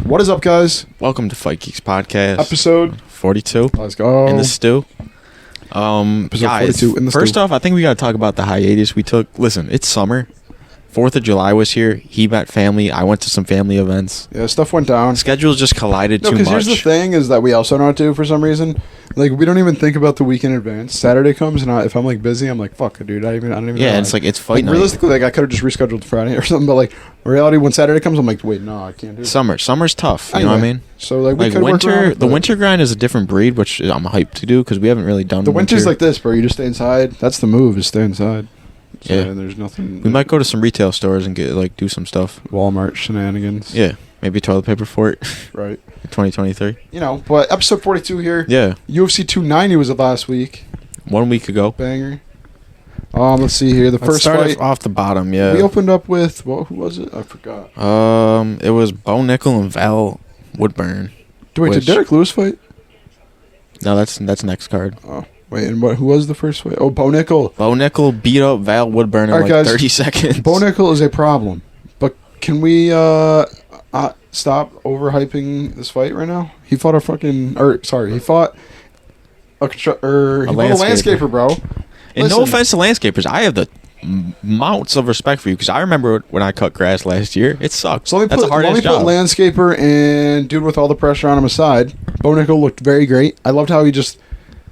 What is up, guys? Welcome to Fight Geeks Podcast. Episode 42. Let's go. In the stew. Episode Guys, 42 in the first stew. off, I think we got to talk about the hiatus we took. Listen, it's summer. 4th of July was here. He met family. I went to some family events. Yeah, stuff went down. Schedules just collided too much. Because here's the thing is that we also don't do for some reason. Like, we don't even think about the week in advance. Saturday comes, and if I'm, like, busy, I'm like, fuck it, dude. I don't even Yeah, know. it's like, it's fight night. Realistically, like, I could have just rescheduled Friday or something, but, like, in reality, when Saturday comes, I'm like, wait, no, I can't do it. Summer's tough. You know what I mean? So, like, we Like, could work around it, the but winter grind is a different breed, which I'm hyped to do because we haven't really done the winter's winter. like this, bro. You just stay inside. That's the move, is stay inside. So, Yeah. and there's nothing. We might go to some retail stores and do some stuff. Walmart shenanigans. Yeah, maybe toilet paper for it. Right. 2023. You know, but episode 42 here. Yeah, UFC 290 was it last week. 1 week ago. Banger. Let's see here. The Let's first start fight off the bottom. Yeah, we opened up with who was it? I forgot. It was Bo Nickel and Val Woodburn. Wait, did Derek Lewis fight? No, that's next card. Oh, wait, and who was the first fight? Oh, Bo Nickel. Bo Nickel beat up Val Woodburn in All right, guys. 30 seconds. Bo Nickel is a problem, but can we stop overhyping this fight right now? He fought a landscaper, bro. And no Listen. offense to landscapers, I have the mounts of respect for you because I remember when I cut grass last year. It sucked. So let me That's a hard ass job. put landscaper and dude with all the pressure on him aside. Bo Nickel looked very great. I loved how he just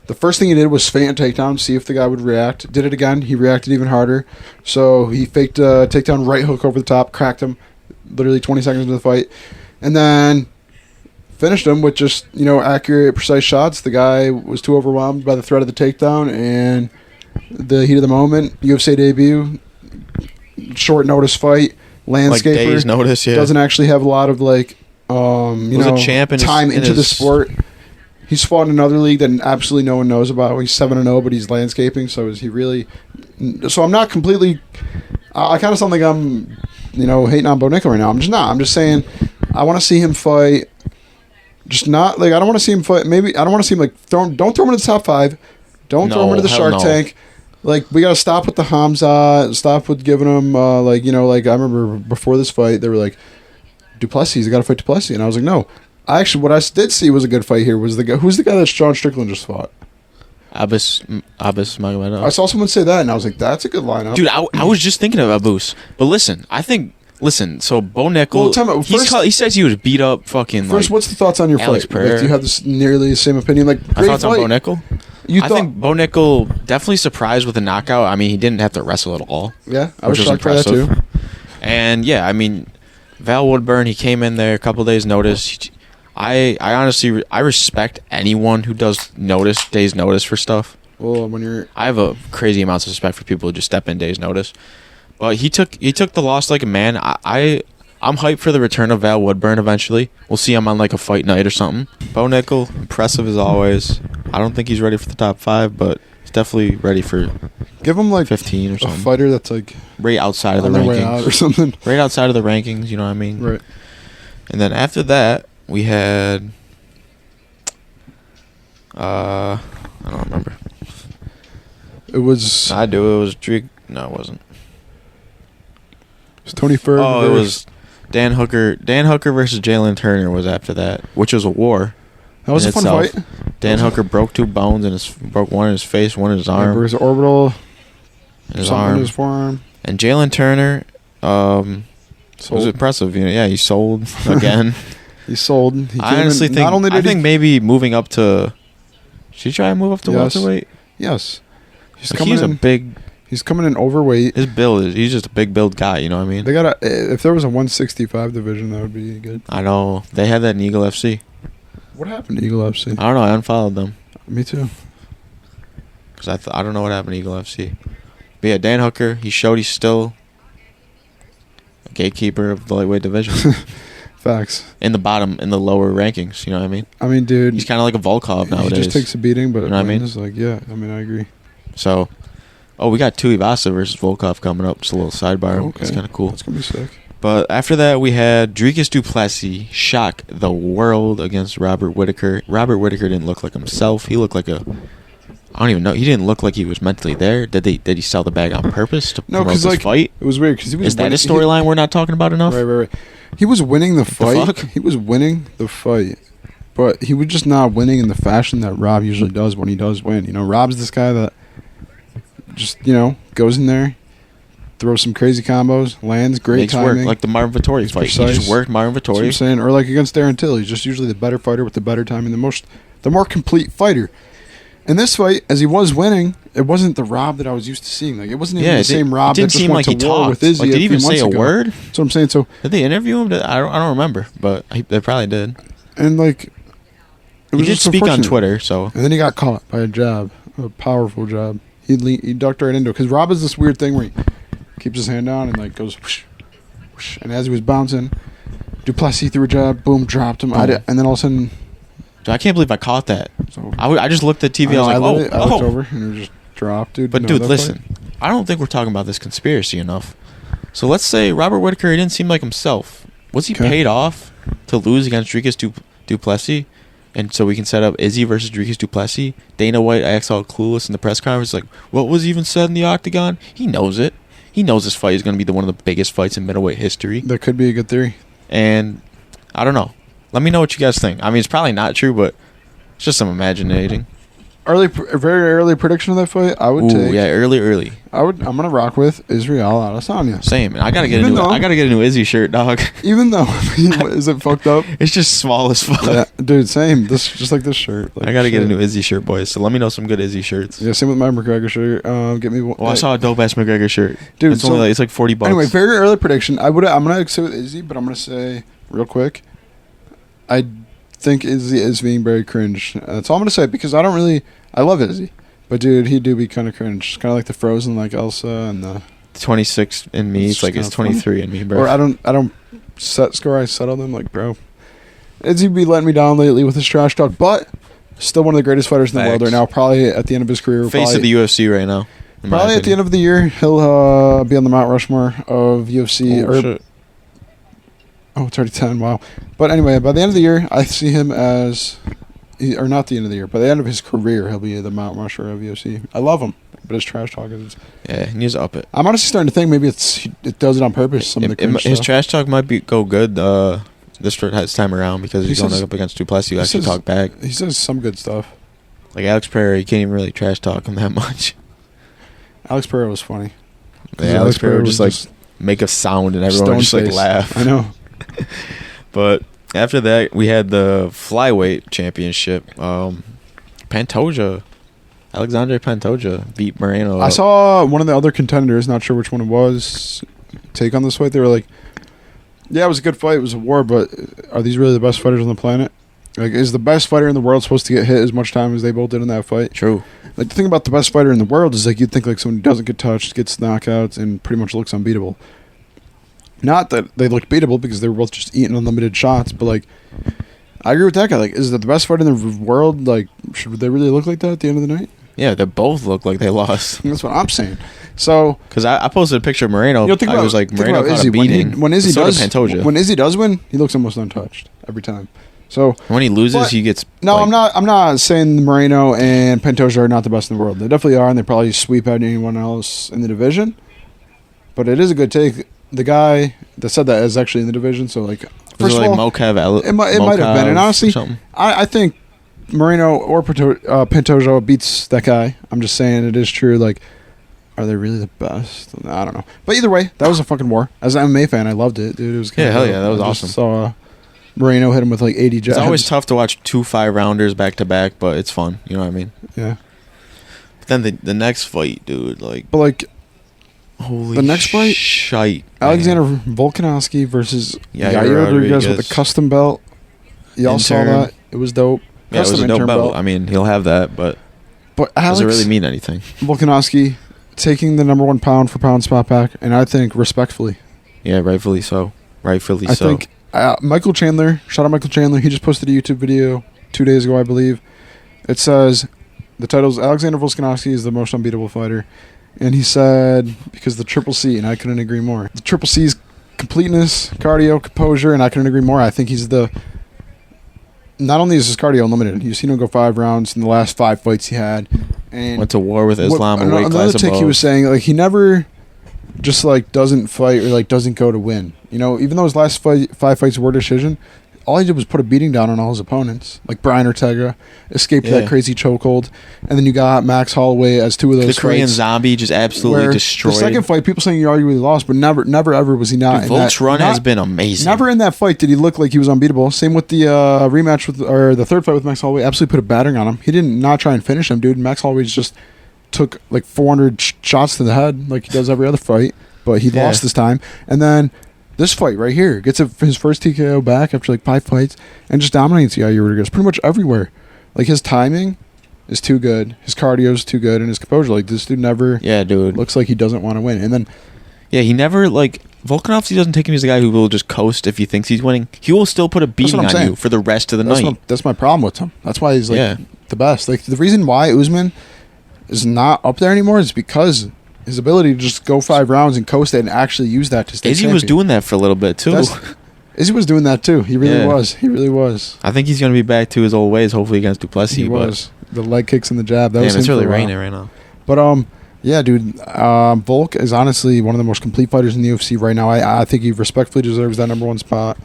the first thing he did was feint a takedown, see if the guy would react. Did it again. He reacted even harder. So he faked a takedown right hook over the top, cracked him literally 20 seconds into the fight, and then finished him with just accurate, precise shots. The guy was too overwhelmed by the threat of the takedown and the heat of the moment. UFC debut, short notice fight, landscaper. Like days notice, yeah. Doesn't actually have a lot of Was a champ in time his, into the sport. He's fought in another league that absolutely no one knows about. He's 7-0, but he's landscaping. So is he really? So I'm not completely. I kind of sound like I'm, hating on Bo Nickel right now. I'm just not. I'm just saying I want to see him fight. Just not like I don't want to see him fight. Maybe I don't want to see him like don't throw him into the top 5. Don't throw him into the Shark Tank. Like, we got to stop with the Hamza. Stop with giving him, like I remember before this fight, they were like, Duplessis, you got to fight Duplessis. And I was like, no. Actually, what I did see was a good fight here was the guy. Who's the guy that John Strickland just fought? Abbas Magomedov. I saw someone say that, and I was like, that's a good lineup. Dude, I was just thinking of Abus. But listen, so Bo Nickel, Well, time out. First- he says he was beat up fucking First, what's the thoughts on your Alex fight? Like, Pereira. do you have this nearly the same opinion? Like, I great thoughts on fight. Bo Nickel? I I think Bo Nickel definitely surprised with a knockout. I mean, he didn't have to wrestle at all. Yeah, I was which shocked by that, too. And, yeah, I mean, Val Woodburn, he came in there a couple days' notice. I honestly respect anyone who does days notice for stuff. Well, when you're... I have a crazy amounts of respect for people who just step in days notice. But he took the loss like a man. I'm hyped for the return of Val Woodburn eventually. We'll see him on like a fight night or something. Bo Nickel, impressive as always. I don't think he's ready for the top 5, but he's definitely ready for Give him like 15 or a something. fighter that's like Right outside of the on their way out or rankings. something. Right outside of the rankings, you know what I mean? Right. And then after that, we had... I don't remember. It was... I do. It was Drake. No, it wasn't. It was Tony Ferg. Oh, it was Dan Hooker. Dan Hooker versus Jalen Turner was after that, which was a war. That was in a fun itself. fight. Dan Hooker broke 2 bones and broke one in his face, one in his arm, His orbital, and his something arm. in his forearm. And Jalen Turner was impressive. Yeah, he sold again. He sold. I honestly think. I think maybe moving up to. Should he try and move up to welterweight? Yes. He's a big. He's coming in overweight. His build is. He's just a big build guy. You know what I mean? They got if there was a 165 division, that would be good. I know they had that in Eagle FC. What happened to Eagle FC? I don't know. I unfollowed them. Me too. Because I don't know what happened to Eagle FC. But yeah, Dan Hooker, he showed he's still a gatekeeper of the lightweight division. Facts. In the lower rankings, you know what I mean? I mean, dude. He's kind of like a Volkov nowadays. He just takes a beating, but you know what I mean? It's like, yeah, I mean, I agree. So, we got Tuivasa versus Volkov coming up. Just a little sidebar. Okay. It's kind of cool. That's going to be sick. But after that, we had Dricus du Plessis shock the world against Robert Whittaker. Robert Whittaker didn't look like himself. He looked like a I don't even know. He didn't look like he was mentally there. Did he sell the bag on purpose to No, promote because this like fight? it was weird. Because Is that a storyline we're not talking about enough? Right. He was winning the fight. fuck? He was winning the fight, but he was just not winning in the fashion that Rob usually does when he does win. You know, Rob's this guy that just goes in there, throws some crazy combos, lands great Makes timing. work, like the Marvin Vittori fight. precise. He just worked Marvin That's what I'm Vittori. saying, or like against Darren Till, he's just usually the better fighter with the better timing, the more complete fighter. In this fight, as he was winning, it wasn't the Rob that I was used to seeing. Like it wasn't even the same Rob It didn't that just seem went like he to war talked. with Izzy. Like, did he a few even say a months ago. word? That's what I'm saying. So Did they interview him? I don't remember, but they probably did. and like it He was did just speak on unfortunate. Twitter, so And then he got caught by a jab, a powerful jab. He ducked right into it because Rob is this weird thing where he keeps his hand down and like goes, whoosh, whoosh, and as he was bouncing, Duplessis threw a jab, boom, dropped him. Boom. And then all of a sudden, I can't believe I caught that. so I just looked at TV. I was like, I looked oh. over and it just dropped, dude. But You know dude, that listen. fight? I don't think we're talking about this conspiracy enough. So let's say Robert Whitaker he didn't seem like himself. Was he Okay. paid off to lose against Dricus Duplessis? And so we can set up Izzy versus Dricus Duplessis. Dana White acts all clueless in the press conference, like, what was even said in the octagon? He knows it. He knows this fight is going to be one of the biggest fights in middleweight history. That could be a good theory. And I don't know. Let me know what you guys think. I mean, it's probably not true, but it's just some imaginating. Very early prediction of that fight. I would Ooh, take. yeah, early. I'm gonna rock with Israel Adesanya. Same. And I gotta get Even though- I gotta get a new Izzy shirt, dog. Even though, is it fucked up? It's just small as fuck. Yeah, dude, same. Just like this shirt. Like, I gotta get a shit. new Izzy shirt, boys. So let me know some good Izzy shirts. Yeah, same with my McGregor shirt. Get me one. Well, I saw a dope ass McGregor shirt, Dude, It's so- only like, it's like $40. Anyway, very early prediction. I'm gonna say with Izzy, but I'm gonna say real quick. I think Izzy is being very cringe. That's all I'm gonna say because I love Izzy, but dude, he do be kind of cringe. Kind of like the Frozen, like Elsa and the. 26 in me. It's It's like just it's kinda 23 in me, bro. Or I don't set score. I settle them like bro. Izzy be letting me down lately with his trash talk, but still one of the greatest fighters in the world Facts. right now. Probably at the end of his career. Face of the UFC right now. Probably at the end of the year, he'll be on the Mount Rushmore of UFC. Oh, it's already 10. Wow. But anyway, by the end of the year, I see him as, or not the end of the year, by the end of his career, he'll be the Mount Rushmore of UFC. I love him, but his trash talk is. Yeah, he needs to up it. I'm honestly starting to think maybe it does it on purpose. Some of the cringe His stuff. trash talk might go good this time around because he's going up against Duplessis who actually talk back. He says some good stuff. Like Alex Pereira, you can't even really trash talk him that much. Alex Pereira was funny. Yeah, Alex Pereira would was just like make a sound and everyone would just like stone-faced. laugh. I know. But after that, we had the flyweight championship. Pantoja, Alexandre Pantoja beat Moreno. I saw one of the other contenders, not sure which one it was, take on this fight. They were like, yeah, it was a good fight. It was a war, but are these really the best fighters on the planet? Like, is the best fighter in the world supposed to get hit as much time as they both did in that fight? True. Like, the thing about the best fighter in the world is, like, you'd think, like, someone who doesn't get touched, gets knockouts, and pretty much looks unbeatable. Not that they looked beatable because they were both just eating unlimited shots, but, like, I agree with that guy. Like, is that the best fighter in the world? Like, should they really look like that at the end of the night? Yeah, they both look like they lost. That's what I'm saying. So, Because I posted a picture of Moreno. think I about, was like, think Moreno about caught Izzy. a beating. When Izzy So did does, Pantoja. when Izzy does win, he looks almost untouched every time. So When he loses, But- he gets. no, like, I'm not saying Moreno and Pantoja are not the best in the world. They definitely are, and they probably sweep out anyone else in the division. But it is a good take. The guy that said that is actually in the division. So, like, Was first it of like all, Mokav? it might have been. And honestly, something. I think Moreno or Pantoja beats that guy. I'm just saying it is true. Like, are they really the best? I don't know. But either way, that was a fucking war. As an MMA fan, I loved it, dude. It was Yeah, kinda hell dope. yeah, that was I just awesome. saw Moreno hit him with like 80 jabs. It's always tough to watch 2 5-rounders back to back, but it's fun. You know what I mean? Yeah. But then the next fight, dude, like, But like holy The next fight, shite. Alexander Volkanovski versus Yair Yair Rodriguez with Rodriguez. a custom belt. Y'all saw Intern. that? It was dope. Yeah, it was Custom a dope intern belt. I mean, he'll have that, but But Alex doesn't really mean anything. Volkanovski taking the number 1 pound for pound spot back, and I think respectfully. Yeah, rightfully so. Rightfully I so. think Michael Chandler, shout out Michael Chandler, he just posted a YouTube video 2 days ago, I believe. It says, the title's Alexander Volkanovski is the most unbeatable fighter. And he said, because the Triple C, and I couldn't agree more. The Triple C's completeness, cardio, composure, and I couldn't agree more. I think he's not only is his cardio unlimited, you've seen him go 5 rounds in the last 5 fights he had. And went to war with Islam. A weight another class take he above. was saying, like, he never just like doesn't fight or like doesn't go to win. You know, even though his last 5 fights were decision, all he did was put a beating down on all his opponents. Like Brian Ortega escaped that crazy chokehold, and then you got Max Holloway as 2 of those. The Korean fights Zombie just absolutely destroyed. The second fight, people saying he arguably lost, but never ever was he not. Volk's run has been amazing. Never in that fight did he look like he was unbeatable. Same with the rematch or the third fight with Max Holloway. Absolutely put a battering on him. He didn't not try and finish him, dude. Max Holloway just took like 400 shots to the head, like he does every other fight, but he lost this time. And then this fight right here gets his first TKO back after like 5 fights and just dominates Yair Rodriguez pretty much everywhere. Like his timing is too good, his cardio is too good, and his composure. Like this dude never looks like he doesn't want to win. And then he never like Volkanovski doesn't take him as a guy who will just coast if he thinks he's winning. He will still put a beating on you for the rest of the night. That's my problem with him. That's why he's like the best. Like the reason why Usman is not up there anymore is because his ability to just go 5 rounds and coast it and actually use that to stay Izzy was doing that for a little bit too. Izzy was doing that too. He really was. He really was. I think he's going to be back to his old ways, hopefully against Duplessis. He was. The leg kicks and the jab. Damn, it's really raining right now. But yeah, dude. Volk is honestly one of the most complete fighters in the UFC right now. I think he respectfully deserves that number 1 spot.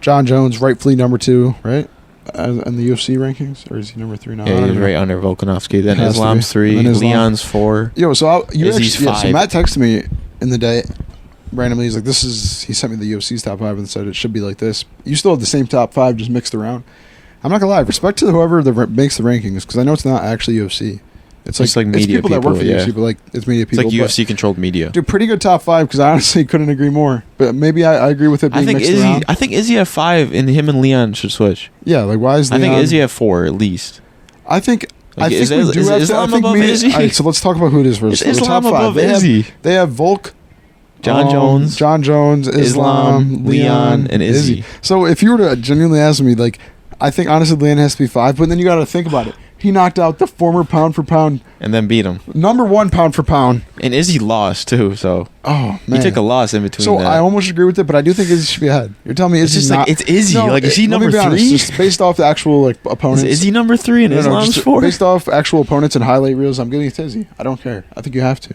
John Jones, rightfully number 2, right? In the UFC rankings, or is he number 3 now? Yeah, he's right under Volkanovski. Then Islam's 3, Leon's 4. Yo, so Izzy's 5. So Matt texted me in the day randomly. He's like, he sent me the UFC's top 5 and said it should be like this. You still have the same top 5, just mixed around. I'm not gonna lie. Respect to whoever makes the rankings, because I know it's not actually UFC. It's like media people that work for UFC, but like it's media people. It's like UFC controlled media. Dude, pretty good top 5, because I honestly couldn't agree more. But maybe I agree with it being mixed around. I think Izzy at 5, and him and Leon should switch. Yeah, like why is Leon? I think Izzy at 4 at least. I think. Like, is Islam above Izzy? All right, so let's talk about who it is first. Is Islam above Izzy? They have Volk, John Jones, Islam, Leon, and Izzy. So if you were to genuinely ask me, like, I think honestly Leon has to be 5, but then you got to think about it. He knocked out the former pound for pound and then beat him. Number 1 pound for pound. And Izzy lost too, so man. He took a loss in between. So that. I almost agree with it, but I do think Izzy should be ahead. You're telling me Izzy's not? Like, it's Izzy. No, like is he number 3? Honest, just based off the actual like opponents. Is Izzy number 3 and Islam's 4? Based off actual opponents and highlight reels, I'm giving it to Izzy. I don't care. I think you have to.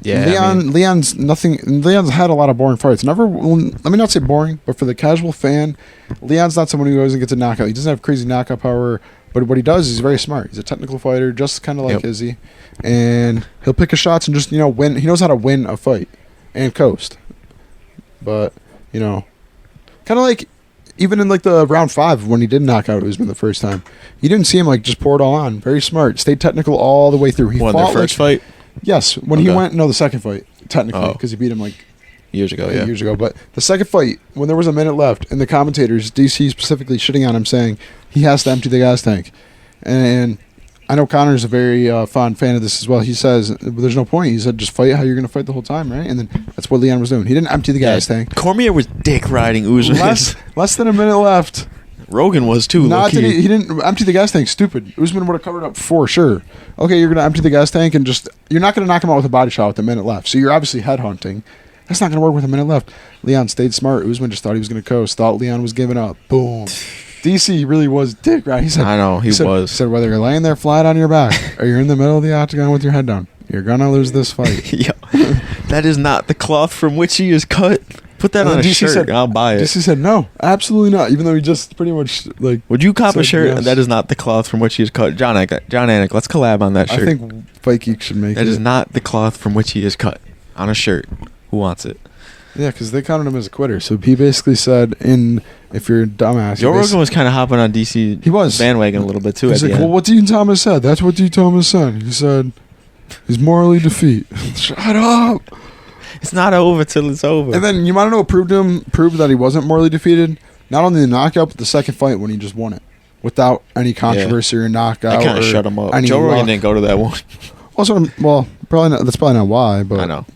Yeah, Leon's had a lot of boring fights. Let me not say boring, but for the casual fan, Leon's not someone who goes and gets a knockout. He doesn't have crazy knockout power, but what he does is he's very smart. He's a technical fighter, just kind of like Izzy, and he'll pick his shots and just win. He knows how to win a fight and coast. But kind of like even in like the round 5 when he did knock out Usman the first time, you didn't see him like just pour it all on. Very smart, stayed technical all the way through. He fought their first fight. Yes, when he went the second fight technically because he beat him like years ago. Years ago, but the second fight when there was a minute left, and the commentators, DC specifically shitting on him, saying he has to empty the gas tank, and I know Connor's a very fond fan of this as well. He says there's no point. He said just fight how you're going to fight the whole time, right? And then that's what Leon was doing. He didn't empty the gas tank. Cormier was dick riding Usman. Less than a minute left. Rogan was too. He didn't empty the gas tank. Stupid. Usman would have covered up for sure. Okay, you're going to empty the gas tank and you're not going to knock him out with a body shot with a minute left. So you're obviously headhunting. That's not going to work with a minute left. Leon stayed smart. Usman just thought he was going to coast. Thought Leon was giving up. Boom. DC really was dick right. He said, I know, he was. He said whether you're laying there flat on your back or you're in the middle of the octagon with your head down, you're going to lose this fight. Yo, that is not the cloth from which he is cut. Put that on a shirt and I'll buy it. DC said, no, absolutely not. Even though he just pretty much like... Would you cop a shirt? Yes. That is not the cloth from which he is cut. John Anik, let's collab on that shirt. I think Fight Geeks should make it. That is not the cloth from which he is cut. On a shirt. Who wants it? Yeah, because they counted him as a quitter. So he basically said, if you're a dumbass... Joe Rogan was kind of hopping on DC bandwagon a little bit too. He's like, well, what Dean Thomas said. That's what Dean Thomas said. He said, he's morally defeat. Shut up. It's not over till it's over. And then you want to know what proved that he wasn't morally defeated? Not only the knockout, but the second fight when he just won it. Without any controversy or knockout. I kind of shut him up. Joe Rogan didn't go to that one. Well, probably not, that's probably not why, but... I know.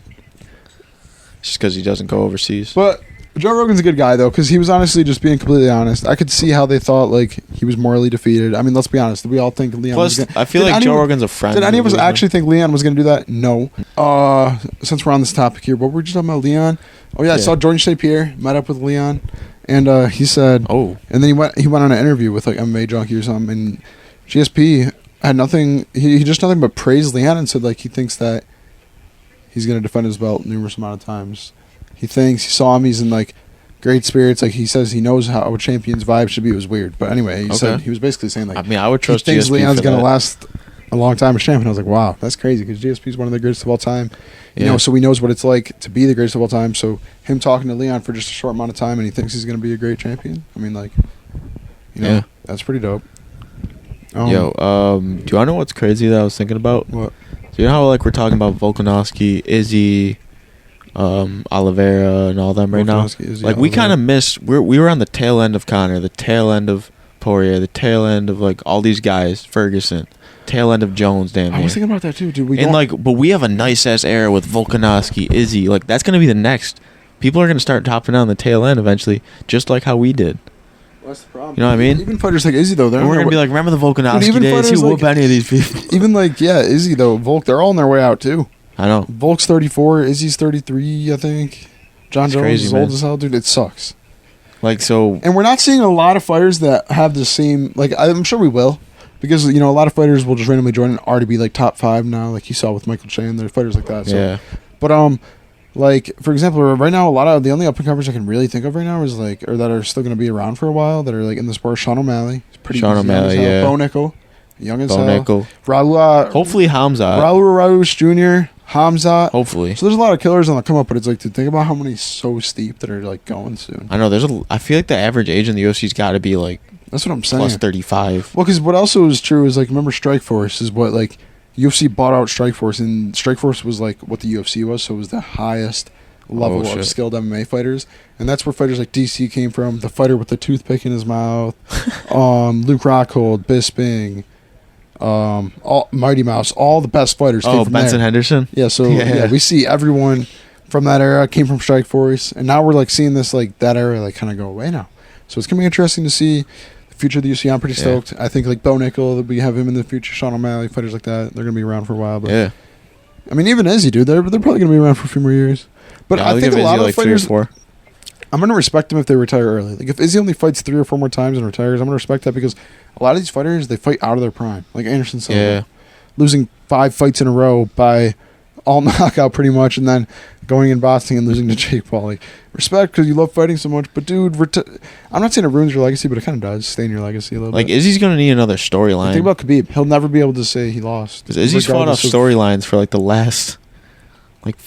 It's just because he doesn't go overseas. But Joe Rogan's a good guy, though, because he was honestly just being completely honest. I could see how they thought, like, he was morally defeated. I mean, let's be honest. Did we all think Leon was going to... I feel like Joe Rogan's a friend. Did any of us actually think Leon was going to do that? No. Since we're on this topic here, what were we just talking about, Leon? Oh, yeah, I saw Jordan St. Pierre, met up with Leon, and he said... Oh. And then he went on an interview with, like, MMA Junkie or something, and GSP... had nothing. He just nothing but praised Leon and said like he thinks that he's gonna defend his belt numerous amount of times. He saw him. He's in like great spirits. Like he says, he knows how a champion's vibe should be. It was weird, but anyway, he was basically saying like, I mean, I would trust he thinks GSP Leon's for gonna that. last a long time as champion. I was like, wow, that's crazy because GSP is one of the greatest of all time. You Yeah. know, so he knows what it's like to be the greatest of all time. So him talking to Leon for just a short amount of time, and he thinks he's gonna be a great champion. I mean, like, you know, Yeah. that's pretty dope. Do you want to know what's crazy that I was thinking about? What? So you know how like we're talking about Volkanovski, Izzy, Oliveira, and all them right now. Volkanovski, Izzy, Like we Oliveira. kind of missed. We were on the tail end of Conor, the tail end of Poirier, the tail end of like all these guys, Ferguson, tail end of Jones. Damn I near. was thinking about that too, dude. But we have a nice ass era with Volkanovski, Izzy. Like that's gonna be the next. People are gonna start topping on the tail end eventually, just like how we did. What's the problem? You know what I mean? Even fighters like Izzy though, And we're gonna be like, remember the Volkanovski even days? fighters He like- whoop any of these people. even like Izzy though, Volk, they're all on their way out too. I know. Volk's 34, Izzy's 33, I think. John It's Jones crazy, is man. old as hell, dude. It sucks. Like so. And we're not seeing a lot of fighters that have the same. Like I'm sure we will, because you know a lot of fighters will just randomly join and already be like top 5 now, like you saw with Michael Chan. There's fighters like that. So. Yeah. But like for example, right now a lot of the only up and comers I can really think of right now is like, or that are still going to be around for a while, that are like in the sport. Sean O'Malley, he's pretty Sean young as O'Malley, hell. yeah. Bo Nickel, young as Bo hell. Nickel. Raul, Hopefully Hamza. Raul Rausch Jr., Hamzat. Hopefully. So there's a lot of killers on the come up, but it's like to think about how many so steep that are like going soon. I know I feel like the average age in the UFC's got to be like That's what I'm saying. plus 35. Well, because what also is true is like remember Strikeforce is what like UFC bought out Strikeforce, and Strikeforce was like what the UFC was, so it was the highest level Oh, shit. of skilled MMA fighters, and that's where fighters like DC came from. The fighter with the toothpick in his mouth, Luke Rockhold, Bisping, all Mighty Mouse, all the best fighters came from Benson there. Henderson. Yeah, so Yeah. we see everyone from that era came from Strikeforce, and now we're like seeing this like that era like kind of go away now. So it's gonna be interesting to see the future of the UFC. I'm pretty Yeah. stoked. I think like Bo Nickel, that we have him in the future. Sean O'Malley, fighters like that, they're gonna be around for a while. But Yeah. I mean, even Izzy, dude, they're probably gonna be around for a few more years. But Yeah, I I'll think give a lot Izzy of like fighters, 3 or 4. I'm gonna respect them if they retire early. Like if Izzy only fights 3 or 4 more times and retires, I'm gonna respect that because a lot of these fighters they fight out of their prime. Like Anderson Silva, Yeah. losing 5 fights in a row by all knockout pretty much, and then going in boxing and losing to Jake Paul. Like respect because you love fighting so much, but dude, I'm not saying it ruins your legacy, but it kind of does stain your legacy a little Like bit. Izzy's gonna need another storyline. Think about Khabib. He'll never be able to say he lost. Because Izzy's fought off regardless of- storylines for like the last like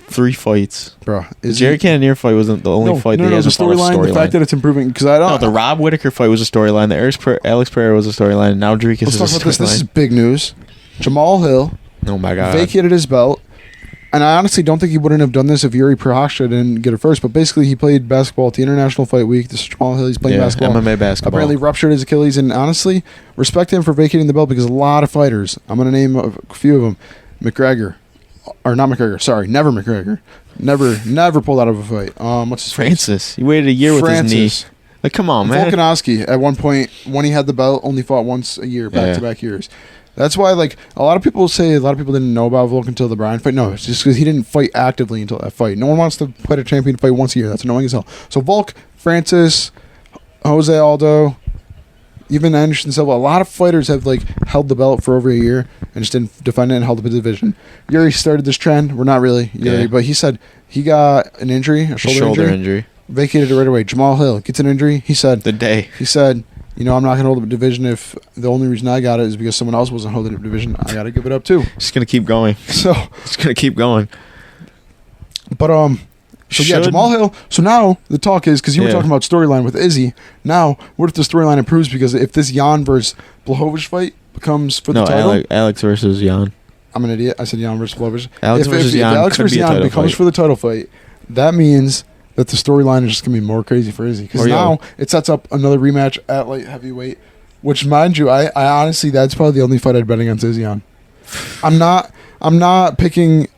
3 fights. Bro, The Jerry Cannonier fight wasn't the only fight that he the hasn't fought off storyline. The fact that it's improving because I don't. No, the Rob Whittaker fight was a storyline. The Alex Pereira was a storyline. Now Dricus Let's is talk a about this. This is storyline. big news. Jamal Hill Oh my god. vacated his belt, and I honestly don't think he wouldn't have done this if Yuri Prochazka didn't get it first. But basically, he played basketball at the International Fight Week. This is Jamal Hill. He's playing Yeah, basketball. MMA basketball. Apparently ruptured his Achilles, and honestly, respect him for vacating the belt because a lot of fighters. I'm gonna name a few of them. McGregor, or not McGregor. Sorry, never McGregor. Never pulled out of a fight. What's his face? Francis. He waited a year with his knee. Like, come on, man. Volkanovski at one point when he had the belt only fought once a year, back to back years. That's why, like, a lot of people say a lot of people didn't know about Volk until the Bryan fight. No, it's just because he didn't fight actively until that fight. No one wants to fight a champion fight once a year. That's annoying as hell. So Volk, Francis, Jose Aldo, even Anderson Silva, a lot of fighters have like held the belt for over a year and just didn't defend it and held the division. Yuri started this trend. We're not really Yuri, but he said he got an injury, a shoulder injury, vacated it right away. Jamal Hill gets an injury. He said, you know, I'm not going to hold the division if the only reason I got it is because someone else wasn't holding the division. I got to give it up too. Just gonna keep going. So Just gonna keep going. But so yeah, Jamal Hill. So now the talk is because you were talking about storyline with Izzy. Now, what if the storyline improves? Because if this Jan versus Blachowicz fight becomes for the title, Alex versus Jan. I'm an idiot. I said Jan versus Blachowicz. Alex versus Jan. If Alex could versus be a Jan title becomes fight. for the title fight, that means that the storyline is just gonna be more crazy for Izzy. Because now it sets up another rematch at light heavyweight. Which, mind you, I honestly that's probably the only fight I'd bet against Izzy on. I'm not picking.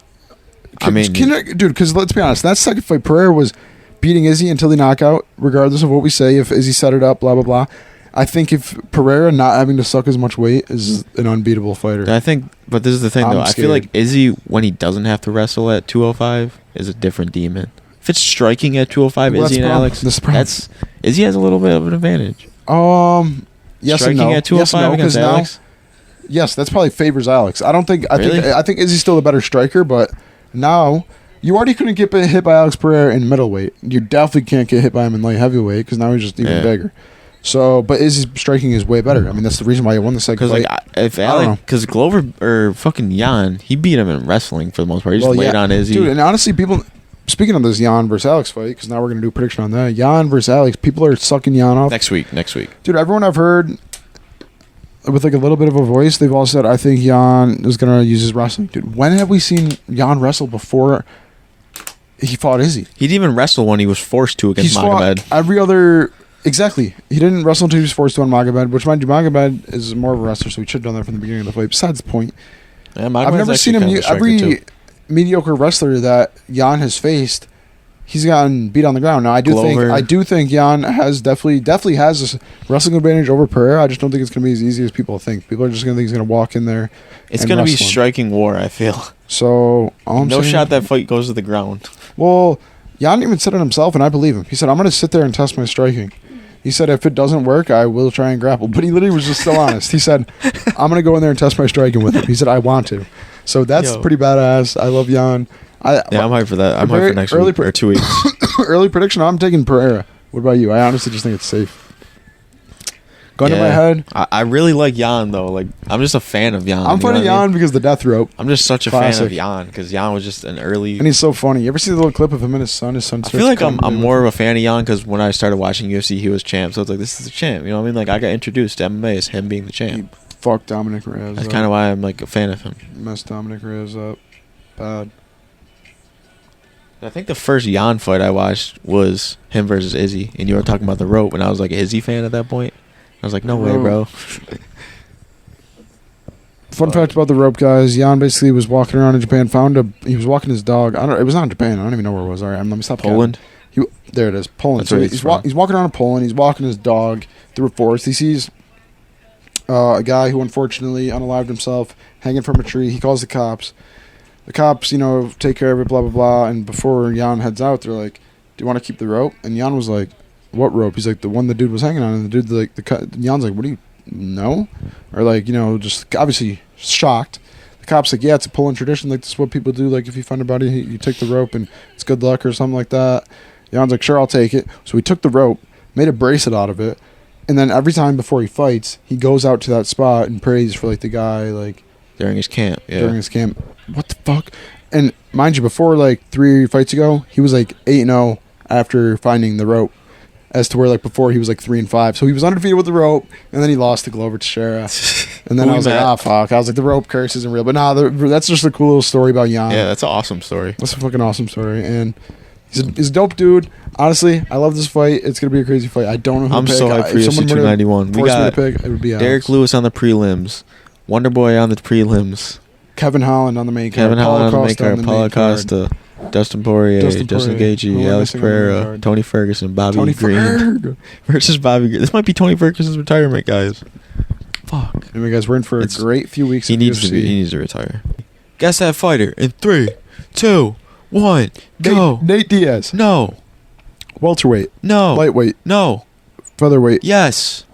Dude, because let's be honest, that second fight, Pereira was beating Izzy until the knockout, regardless of what we say. If Izzy set it up, blah blah blah. I think if Pereira not having to suck as much weight is an unbeatable fighter. I think, but this is the thing though. I feel like Izzy, when he doesn't have to wrestle at 205, is a different demon. If it's striking at 205, Well, Izzy and Alex, Izzy has a little bit of an advantage. Yes striking and no. at 205 against Alex. yes, that's probably favors Alex. I think Izzy's still the better striker, but now you already couldn't get hit by Alex Pereira in middleweight. You definitely can't get hit by him in light heavyweight because now he's just even bigger. So, but Izzy's striking is way better. I mean, that's the reason why he won the second fight. Because Glover or fucking Jan, he beat him in wrestling for the most part. He just laid on Izzy. Dude, and honestly, people, speaking of this Jan versus Alex fight, because now we're going to do a prediction on that. Jan versus Alex, people are sucking Jan off. Next week. Dude, everyone I've heard with like a little bit of a voice, they've all said, I think Jan is going to use his wrestling. Dude, when have we seen Jan wrestle before he fought Izzy? He didn't even wrestle when he was forced to against Magomed. Every other... Exactly. He didn't wrestle until he was forced to on Magomed, which, mind you, Magomed is more of a wrestler, so he should have done that from the beginning of the fight. Besides the point, I've never seen him... Every mediocre wrestler that Jan has faced, he's gotten beat on the ground. Now, I do think Jan has definitely has a wrestling advantage over Pereira. I just don't think it's going to be as easy as people think. People are just going to think he's going to walk in there. It's going to be striking war, I feel. So, no shot that fight goes to the ground. Well, Jan even said it himself, and I believe him. He said, I'm going to sit there and test my striking. He said, if it doesn't work, I will try and grapple. But he literally was just still honest. He said, I'm going to go in there and test my striking with him. He said, I want to. So that's pretty badass. I love Jan. I'm hyped for that. I'm hyped for next week or 2 weeks. Early prediction, I'm taking Pereira. What about you? I honestly just think it's safe. Gun to my head. I really like Jan, though. Like, I'm just a fan of Jan. I'm fighting Jan because of the death rope. I'm just such a fan of Jan because Jan was just an early... And he's so funny. You ever see the little clip of him and his son? His son. I feel like I'm more of a fan of Jan because when I started watching UFC, he was champ. So it's like, this is the champ. You know what I mean? Like, I got introduced to MMA as him being the champ. He fucked Dominic Reyes. That's kind of why I'm like a fan of him. Messed Dominic Reyes up. Bad. I think the first Jan fight I watched was him versus Izzy, and you were talking about the rope, and I was like an Izzy fan at that point. I was like, no way, bro. Fun fact about the rope, guys. Jan basically was walking around in Japan, he was walking his dog. It was not in Japan. I don't even know where it was. All right, let me stop. Poland? There it is, Poland. So he's walking around in Poland. He's walking his dog through a forest. He sees a guy who unfortunately unalived himself hanging from a tree. He calls the cops. The cops, take care of it, blah, blah, blah. And before Jan heads out, they're like, do you want to keep the rope? And Jan was like, what rope? He's like, the one the dude was hanging on. And the dude, Jan's like, what do you know? Or like, just obviously shocked. The cop's like, yeah, it's a Poland tradition. Like, this is what people do. Like, if you find a body, you take the rope and it's good luck or something like that. Jan's like, sure, I'll take it. So he took the rope, made a bracelet out of it. And then every time before he fights, he goes out to that spot and prays for, like, the guy, like... During his camp, yeah. During his camp. What the fuck? And mind you, before, like, 3 fights ago, he was, like, 8-0 after finding the rope. As to where, like, before he was, like, 3-5. So he was undefeated with the rope, and then he lost to Glover Teixeira. And then I was like, fuck. I was like, the rope curse isn't real. But nah, that's just a cool little story about Jan. Yeah, that's an awesome story. That's a fucking awesome story. And he's a dope dude. Honestly, I love this fight. It's going to be a crazy fight. I don't know who to pick. I'm so hyped for UFC 291. We got it would be Derek Lewis on the prelims. Wonder Boy on the prelims. Kevin Holland on the main card. Paulo Costa. Dustin Poirier, Justin Gaethje, Alex Pereira, Tony Ferguson, Bobby Green versus Bobby Green. This might be Tony Ferguson's retirement, guys. Fuck. Anyway, guys, we're in for a great few weeks. He needs to retire. Guess that fighter in 3, 2, 1, go. Nate Diaz. No. Welterweight. No. Lightweight. No. Featherweight. Yes.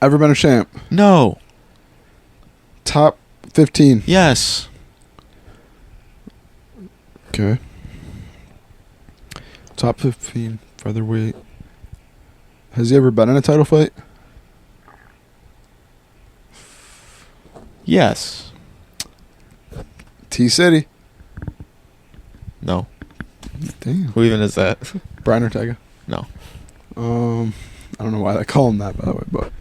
Ever been a champ? No. Top 15. Yes. Okay. Top 15 featherweight. Has he ever been in a title fight? Yes. T-City. No. Damn. Who even is that? Brian Ortega. No. I don't know why they call him that, by the way, but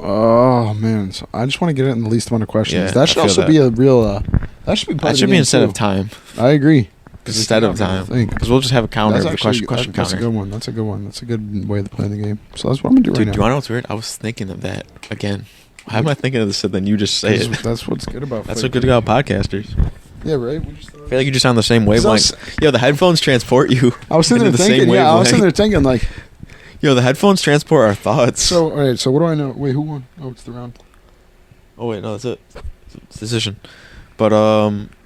oh man, so I just want to get it in the least amount of questions. Yeah, that should also be a real. That should be. That should be instead of time. I agree. Instead of time, because we'll just have a counter of the question counter. That's a good one. That's a good one. That's a good way of playing the game. So that's what I'm gonna do right now. Dude, do you want to know what's weird? I was thinking of that again. Why am I thinking of this? Then you just say it. That's what's good about. That's what good about podcasters. Yeah, right. I feel like you're just on the same wavelength. Yo, the headphones transport you. I was sitting there thinking. Yeah, I was sitting there thinking like. Yo, the headphones transport our thoughts. So, all right. So, what do I know? Wait, who won? Oh, it's the round. Oh wait, no, that's it. It's decision. But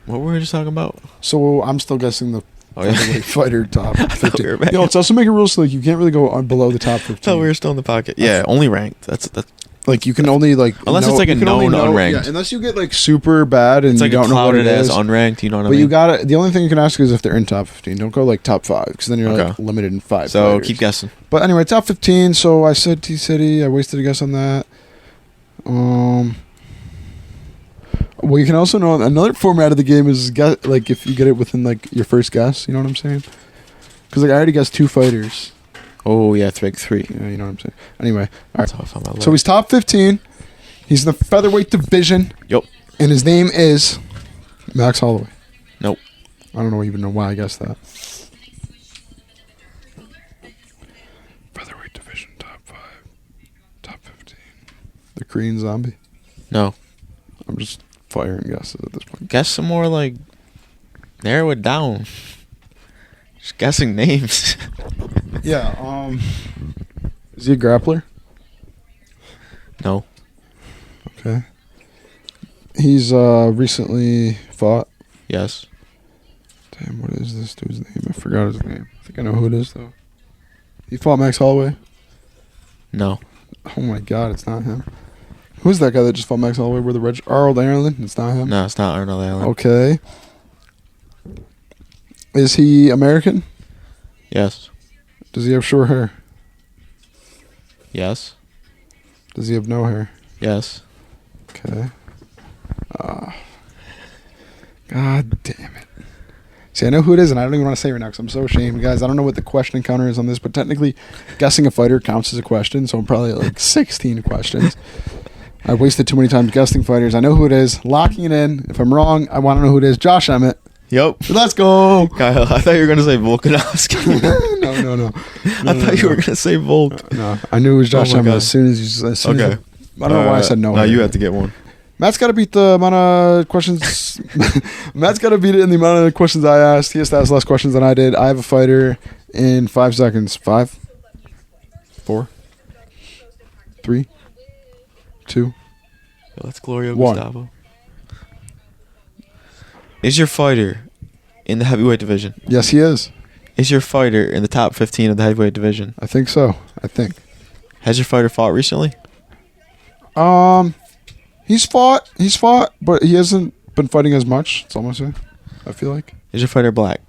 what were we just talking about? So I'm still guessing the Oh, yeah. Featherweight fighter top thought we 15. were back. Yo, it's also make a rule so like you can't really go on below the top 15. I thought we were still in the pocket. Yeah, only ranked. That's Like you can only like Unless it's like you a can only known unranked. Yeah, unless you get like super bad and it's like you don't know what it clouded as is. unranked. You know what I But mean? you got to The only thing you can ask is if they're in top 15. Don't go like top 5 because then you're like Okay. limited in 5. So fighters. keep guessing. But anyway, top 15. So I said T City. I wasted a guess on that. Well, you can also know another format of the game is guess, like if you get it within like your first guess. You know what I'm saying? Because like I already guessed 2 fighters. Oh yeah, make 3. Yeah, you know what I'm saying. Anyway, all right. That's how I found my So he's top 15. He's in the featherweight division. Yep. And his name is Max Holloway. Nope. I don't even know why I guessed that. Featherweight division, top 5, top 15. The Korean Zombie. No. I'm just firing guesses at this point. Guess some more, like, narrow it down. Just guessing names. Yeah. Is he a grappler? No. Okay. He's recently fought. Yes. Damn, what is this dude's name? I forgot his name. I think I know who it is though. He fought Max Holloway. No. Oh my god, it's not him. Who's that guy that just fought Max Holloway? Where the Arnold Ireland? It's not him. No, it's not Arnold Allen. Okay. Is he American? Yes. Does he have short hair? Yes. Does he have no hair? Yes. Okay. God damn it. See, I know who it is, and I don't even want to say it right now because I'm so ashamed. Guys, I don't know what the question counter is on this, but technically, guessing a fighter counts as a question, so I'm probably at like 16 questions. I've wasted too many times guessing fighters. I know who it is. Locking it in. If I'm wrong, I want to know who it is. Josh Emmett. Yep. Let's go. Kyle, I thought you were going to say Volkanovski. No. I thought you were going to say Volk. No, I knew it was Josh Oh my Emmett God. as soon as you. Okay. I don't know why I said no. No, you have to get one. Matt's got to beat the amount of questions. Matt's got to beat it in the amount of questions I asked. He has to ask less questions than I did. I have a fighter in 5 seconds. 5, 4, 3, 2. Let's Gloria 1. Gustavo. Is your fighter in the heavyweight division? Yes, he is. Is your fighter in the top 15 of the heavyweight division? I think so. I think. Has your fighter fought recently? He's fought, but he hasn't been fighting as much. That's all I'm saying. I feel like. Is your fighter black?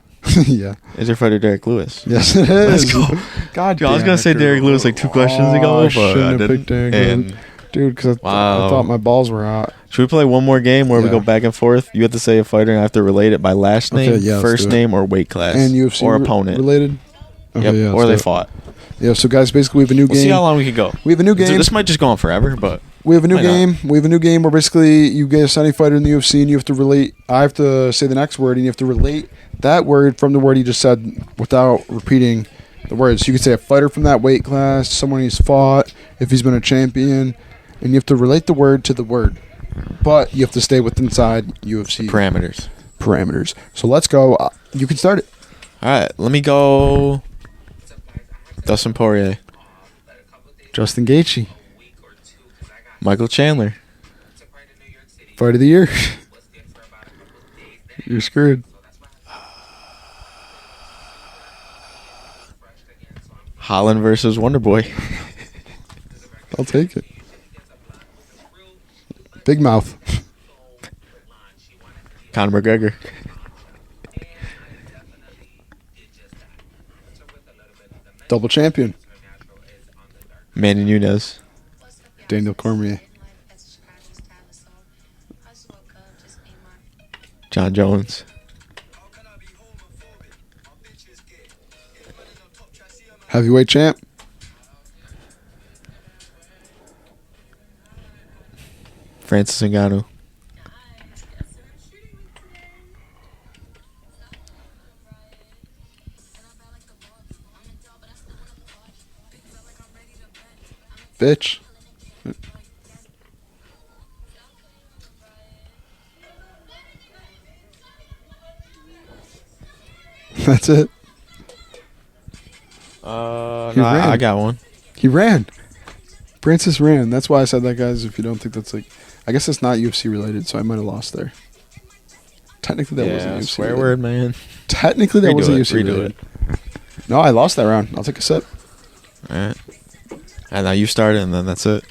Yeah. Is your fighter Derek Lewis? Yes, it is. Let's go. God Dude, I was damn going it, to say dude. Derek Lewis like 2 questions ago, Oh, I but I shouldn't have didn't. picked Derek And Lewis. Dude, because I Wow. thought my balls were hot. should we play one more game where we Yeah. go back and forth? You have to say a fighter and I have to relate it by last name, Okay, yeah, let's first do it. name, or weight class. And UFC or opponent. related. Okay, Yep. yeah, or let's they do it. fought. Yeah, so guys, basically we have a new We'll see game. how long we can go. We have a new game. This might just go on forever, but We have a new Why not? game. We have a new game where basically you guess any fighter in the UFC and you have to relate. I have to say the next word and you have to relate that word from the word he just said without repeating the words. So you could say a fighter from that weight class, someone he's fought, if he's been a champion, and you have to relate the word to the word. But you have to stay within inside UFC parameters. So let's go. You can start it. All right, let me go. Dustin Poirier, Justin Gaethje, Michael Chandler, fight of the year. You're screwed. Holland versus Wonderboy, I'll take it. Big mouth. Conor McGregor, Double champion. Manny Nunes, Daniel Cormier. John Jones, Heavyweight champ. Francis Ngannou, Bitch. That's it. no, He ran. I got one. He ran. Francis ran. That's why I said that, guys. If you don't think that's like, I guess it's not UFC related, so I might have lost there. Technically, that wasn't UFC. Swear word, man. Technically, that wasn't UFC. Redo related. it. No, I lost that round. I'll take a sip. All right. And now you start it, and then that's it.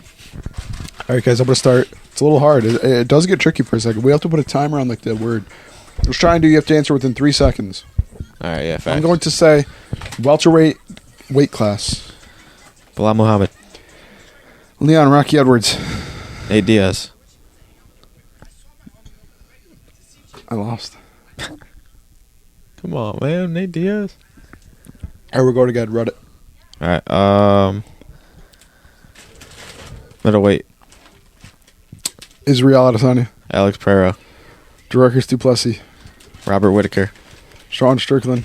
All right, guys, I'm going to start. It's a little hard. It does get tricky for a second. We have to put a timer on like the word. Let's try and do. You have to answer within 3 seconds. All right, yeah, facts. I'm going to say welterweight weight class. Bilal Muhammad. Leon Rocky Edwards. Nate Diaz. I lost. Come on, man. Nate Diaz. All right, we'll go together. Run it. All right. Middleweight. Israel Adesanya. Alex Pereira. Demarcus Duplessis. Robert Whitaker. Sean Strickland.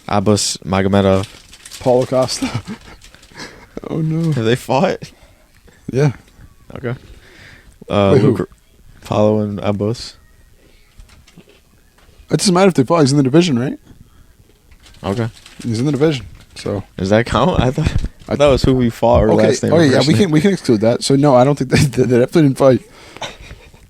Abbas Magomedov. Paulo Costa. Oh, no. Have they fought? Yeah. Okay. Wait, who? Luke Paulo and Abbas. It doesn't matter if they fought. He's in the division, right? Okay. He's in the division. So Does that count? I thought that was who we fought or okay. last name. Oh yeah, we can exclude that. So no, I don't think they definitely didn't fight.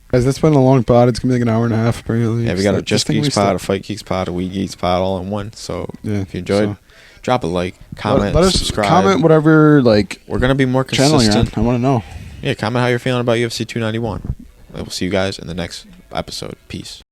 Guys, that's been a long pod. It's gonna be like an hour and a half apparently. Yeah, we got a Just Just Geeks pod, a Fight Geeks pod, a We Geeks pod, all in one. So yeah, if you enjoyed, so drop a like, comment, let us subscribe. comment whatever like We're gonna be more channel you're on. consistent. I want to know. Yeah, comment how you're feeling about UFC 291. We'll see you guys in the next episode. Peace.